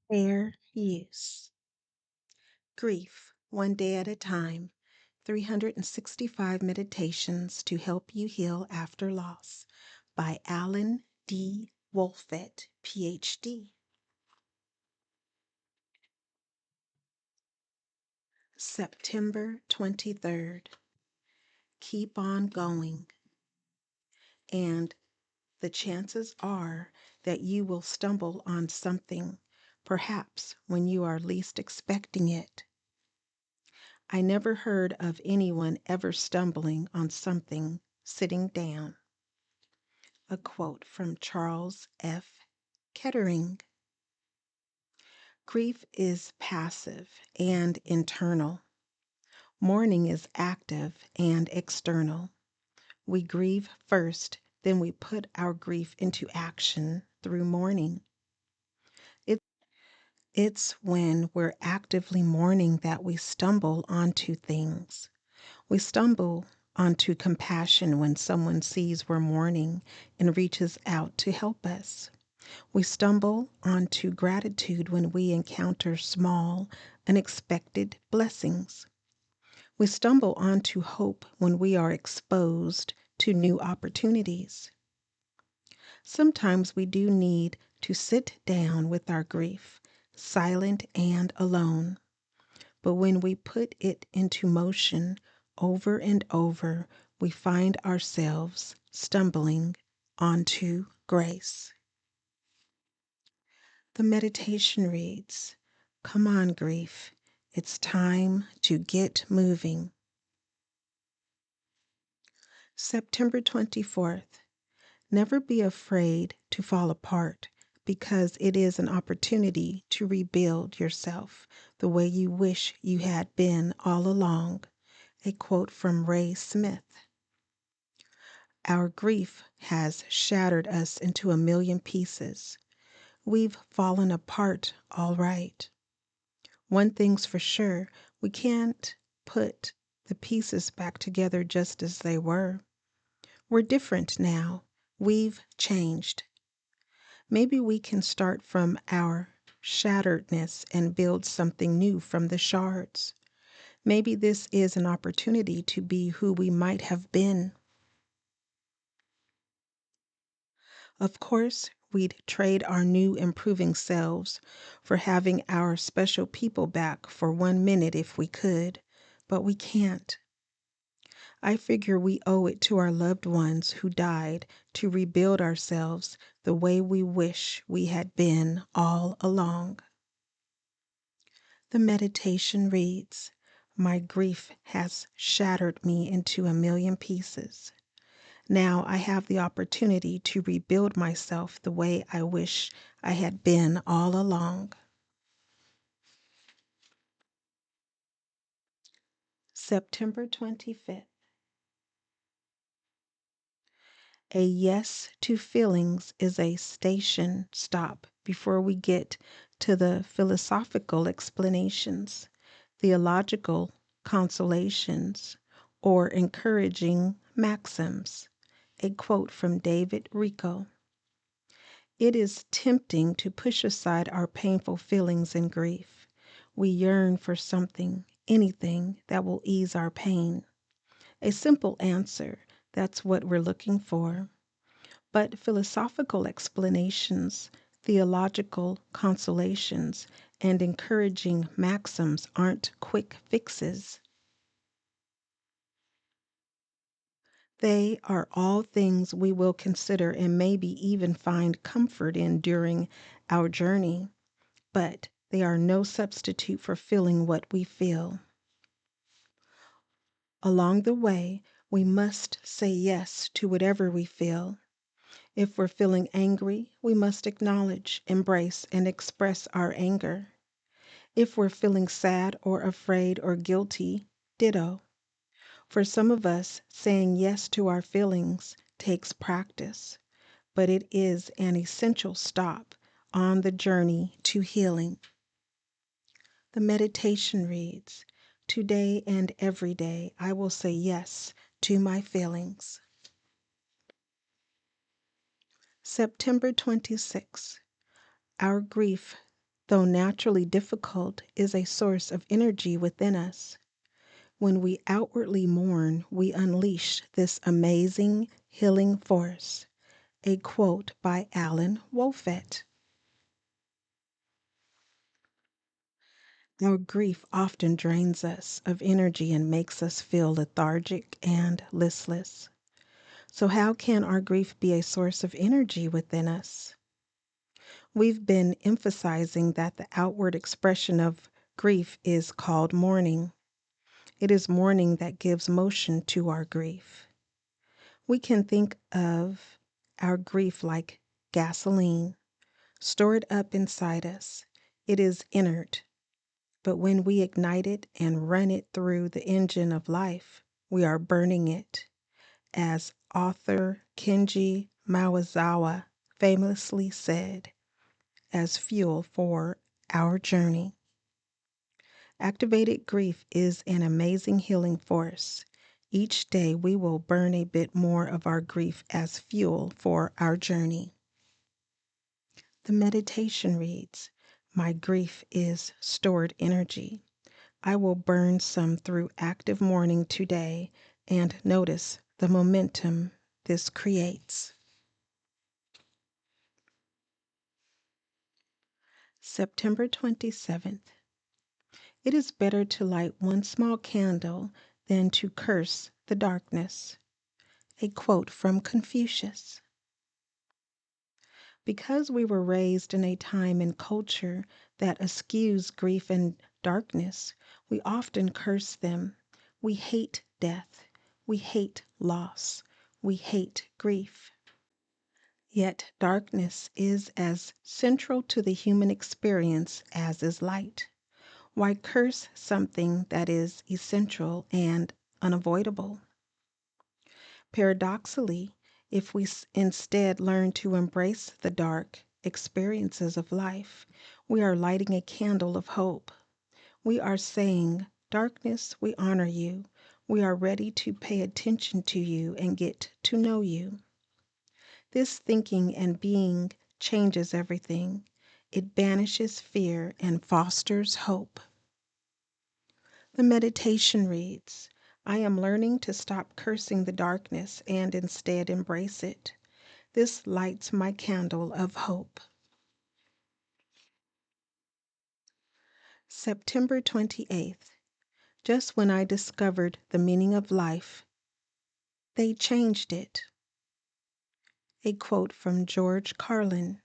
Fair use. Grief, One Day at a Time. 365 Meditations to Help You Heal After Loss by Alan D. Wolfett, PhD. September 23rd. Keep on going. And the chances are that you will stumble on something, perhaps when you are least expecting it. I never heard of anyone ever stumbling on something sitting down. A quote from Charles F. Kettering. Grief is passive and internal. Mourning is active and external. We grieve first, then we put our grief into action through mourning. It's when we're actively mourning that we stumble onto things. We stumble onto compassion when someone sees we're mourning and reaches out to help us. We stumble onto gratitude when we encounter small, unexpected blessings. We stumble onto hope when we are exposed to new opportunities. Sometimes we do need to sit down with our grief, silent and alone. But when we put it into motion over and over, we find ourselves stumbling onto grace. The meditation reads, "Come on, grief. It's time to get moving." September 24th. Never be afraid to fall apart because it is an opportunity to rebuild yourself the way you wish you had been all along. A quote from Ray Smith. Our grief has shattered us into a million pieces. We've fallen apart, all right. One thing's for sure, we can't put the pieces back together just as they were. We're different now. We've changed. Maybe we can start from our shatteredness and build something new from the shards. Maybe this is an opportunity to be who we might have been. Of course, we'd trade our new improving selves for having our special people back for 1 minute if we could, but we can't. I figure we owe it to our loved ones who died to rebuild ourselves the way we wish we had been all along. The meditation reads, "My grief has shattered me into a million pieces. Now I have the opportunity to rebuild myself the way I wish I had been all along." September 25th. A yes to feelings is a station stop before we get to the philosophical explanations, theological consolations, or encouraging maxims. A quote from David Richo. It is tempting to push aside our painful feelings and grief. We yearn for something, anything that will ease our pain. A simple answer, that's what we're looking for. But philosophical explanations, theological consolations, and encouraging maxims aren't quick fixes. They are all things we will consider and maybe even find comfort in during our journey, but they are no substitute for feeling what we feel. Along the way, we must say yes to whatever we feel. If we're feeling angry, we must acknowledge, embrace, and express our anger. If we're feeling sad or afraid or guilty, ditto. For some of us, saying yes to our feelings takes practice, but it is an essential stop on the journey to healing. The meditation reads, "Today and every day I will say yes to my feelings." September 26. Our grief though naturally difficult, is a source of energy within us. When we outwardly mourn, we unleash this amazing healing force. A quote by Alan Wolfett. Our grief often drains us of energy and makes us feel lethargic and listless. So, how can our grief be a source of energy within us? We've been emphasizing that the outward expression of grief is called mourning. It is mourning that gives motion to our grief. We can think of our grief like gasoline stored up inside us. It is inert, but when we ignite it and run it through the engine of life, we are burning it, as author Kenji Mawazawa famously said, as fuel for our journey. Activated grief is an amazing healing force. Each day we will burn a bit more of our grief as fuel for our journey. The meditation reads, "My grief is stored energy. I will burn some through active mourning today and notice the momentum this creates." September 27th. It is better to light one small candle than to curse the darkness. A quote from Confucius. Because we were raised in a time and culture that eschews grief and darkness, we often curse them. We hate death. We hate loss. We hate grief. Yet darkness is as central to the human experience as is light. Why curse something that is essential and unavoidable? Paradoxically, if we instead learn to embrace the dark experiences of life, we are lighting a candle of hope. We are saying, "Darkness, we honor you. We are ready to pay attention to you and get to know you." This thinking and being changes everything. It banishes fear and fosters hope. The meditation reads, "I am learning to stop cursing the darkness and instead embrace it. This lights my candle of hope." September 28th. Just when I discovered the meaning of life, they changed it. A quote from George Carlin.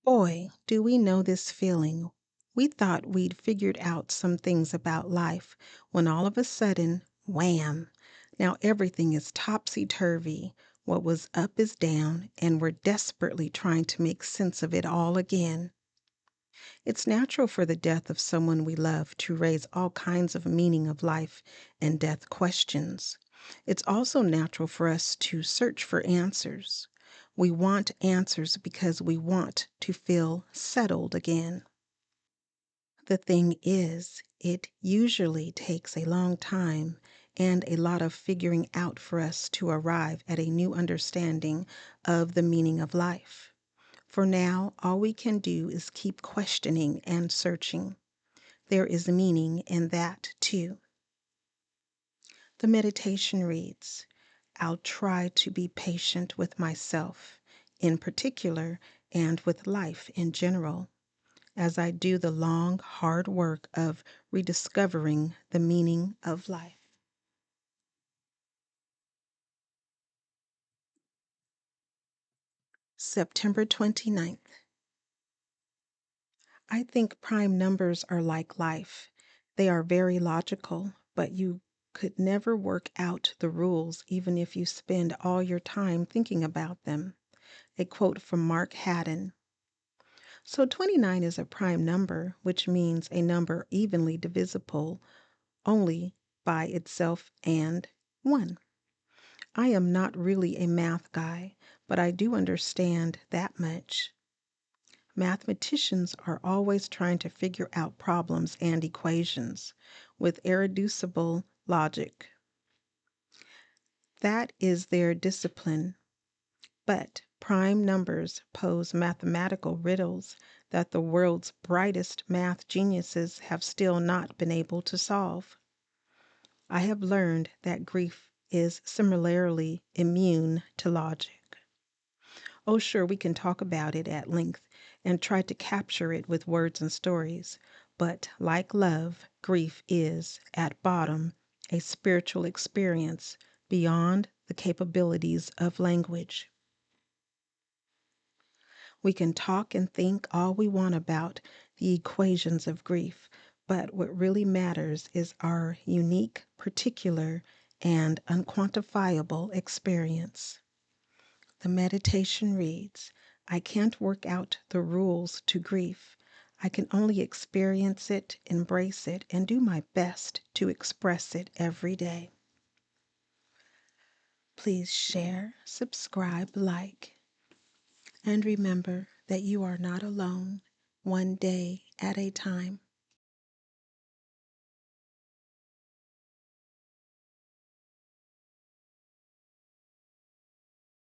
Boy, do we know this feeling. We thought we'd figured out some things about life when all of a sudden, wham! Now everything is topsy-turvy. What was up is down, and we're desperately trying to make sense of it all again. It's natural for the death of someone we love to raise all kinds of meaning of life and death questions. It's also natural for us to search for answers. We want answers because we want to feel settled again. The thing is, it usually takes a long time and a lot of figuring out for us to arrive at a new understanding of the meaning of life. For now, all we can do is keep questioning and searching. There is meaning in that, too. The meditation reads, "I'll try to be patient with myself, in particular, and with life in general, as I do the long, hard work of rediscovering the meaning of life." September 29th. I think prime numbers are like life. They are very logical, but you could never work out the rules even if you spend all your time thinking about them. A quote from Mark Haddon. So 29 is a prime number, which means a number evenly divisible only by itself and 1. I am not really a math guy, but I do understand that much. Mathematicians are always trying to figure out problems and equations with irreducible logic. That is their discipline. But Prime numbers pose mathematical riddles that the world's brightest math geniuses have still not been able to solve. I have learned that grief is similarly immune to logic. Oh, sure, we can talk about it at length and try to capture it with words and stories, but like love, grief is, at bottom, a spiritual experience beyond the capabilities of language. We can talk and think all we want about the equations of grief, but what really matters is our unique, particular, and unquantifiable experience. The meditation reads, I can't work out the rules to grief. I can only experience it, embrace it, and do my best to express it every day. Please share, subscribe, like, and remember that you are not alone, one day at a time.